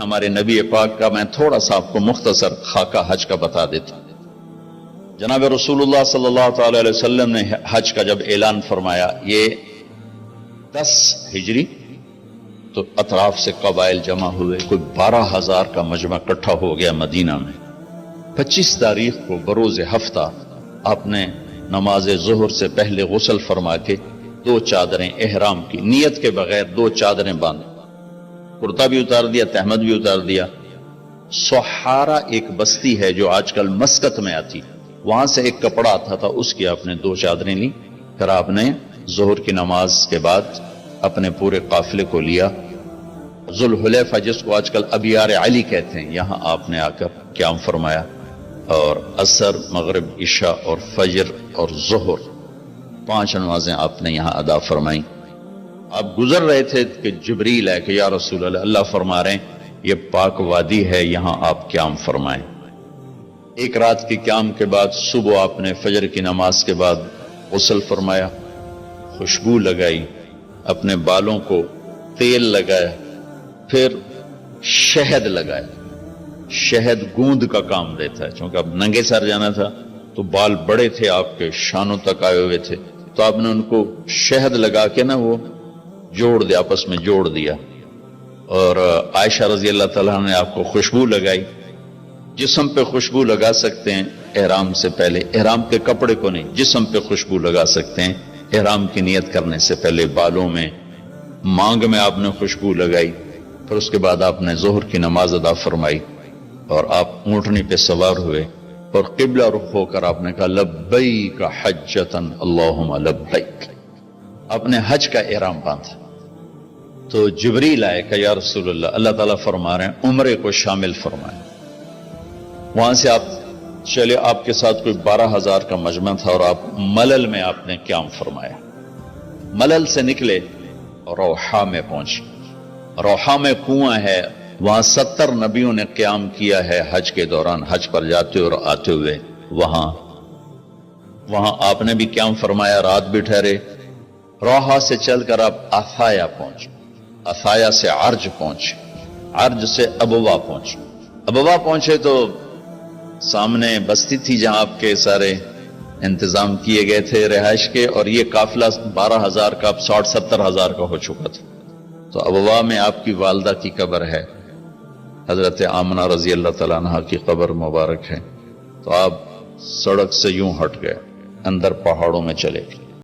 ہمارے نبی پاک کا میں تھوڑا سا آپ کو مختصر خاکہ حج کا بتا دیتا ہوں۔ جناب رسول اللہ صلی اللہ تعالی علیہ وسلم نے حج کا جب اعلان فرمایا، یہ 10 ہجری، تو اطراف سے قبائل جمع ہوئے، کوئی 12,000 کا مجمع اکٹھا ہو گیا مدینہ میں۔ 25 تاریخ کو بروز ہفتہ آپ نے نماز ظہر سے پہلے غسل فرما کے 2 چادریں احرام کی نیت کے بغیر 2 چادریں باندھ، کرتا بھی اتار دیا، تہمد بھی اتار دیا۔ سحارا ایک بستی ہے جو آج کل مسقط میں آتی، وہاں سے ایک کپڑا آتا تھا، اس کی آپ نے 2 چادریں لی۔ پھر آپ نے ظہر کی نماز کے بعد اپنے پورے قافلے کو لیا، ذوالحلیفہ جس کو آج کل ابیار علی کہتے ہیں، یہاں آپ نے آ کر قیام فرمایا، اور عصر، مغرب، عشاء اور فجر اور ظہر 5 نمازیں آپ نے یہاں ادا فرمائیں۔ آپ گزر رہے تھے کہ جبریل ہے کہ یا رسول اللہ، اللہ فرما رہے ہیں یہ پاک وادی ہے، یہاں آپ قیام فرمائیں۔ ایک رات کی قیام کے بعد صبح آپ نے فجر کی نماز کے بعد غسل فرمایا، خوشبو لگائی، اپنے بالوں کو تیل لگایا، پھر شہد لگایا۔ شہد گوند کا کام دیتا ہے، چونکہ اب ننگے سر جانا تھا تو بال بڑے تھے آپ کے، شانوں تک آئے ہوئے تھے، تو آپ نے ان کو شہد لگا کے نا وہ جوڑ دیا، آپس میں جوڑ دیا۔ اور عائشہ رضی اللہ تعالیٰ نے آپ کو خوشبو لگائی۔ جسم پہ خوشبو لگا سکتے ہیں احرام سے پہلے، احرام کے کپڑے کو نہیں، جسم پہ خوشبو لگا سکتے ہیں احرام کی نیت کرنے سے پہلے۔ بالوں میں، مانگ میں آپ نے خوشبو لگائی۔ پھر اس کے بعد آپ نے ظہر کی نماز ادا فرمائی اور آپ اونٹنی پہ سوار ہوئے اور قبلہ رخ ہو کر آپ نے کہا لبیک حجتن اللہم لبیک، اپنے حج کا احرام باندھا۔ تو جبریل آئے کہ یا رسول اللہ، اللہ تعالیٰ فرما رہے ہیں عمرے کو شامل فرمائیں۔ وہاں سے آپ چلے، آپ کے ساتھ کوئی 12,000 کا مجمع تھا، اور آپ ملل میں آپ نے قیام فرمایا۔ ملل سے نکلے اور روحا میں پہنچے۔ روحا میں کنواں ہے، وہاں 70 نبیوں نے قیام کیا ہے حج کے دوران، حج پر جاتے اور آتے ہوئے۔ وہاں آپ نے بھی قیام فرمایا، رات بھی ٹھہرے۔ روحا سے چل کر آپ افایا پہنچے، افایا سے عرج پہنچے، عرج سے ابوا پہنچے۔ ابوا پہنچے تو سامنے بستی تھی جہاں آپ کے سارے انتظام کیے گئے تھے رہائش کے، اور یہ قافلہ 12,000 کا اب 60-70,000 کا ہو چکا تھا۔ تو ابوا میں آپ کی والدہ کی قبر ہے، حضرت آمنہ رضی اللہ تعالیٰ عنہ کی قبر مبارک ہے۔ تو آپ سڑک سے یوں ہٹ گئے، اندر پہاڑوں میں چلے گئے۔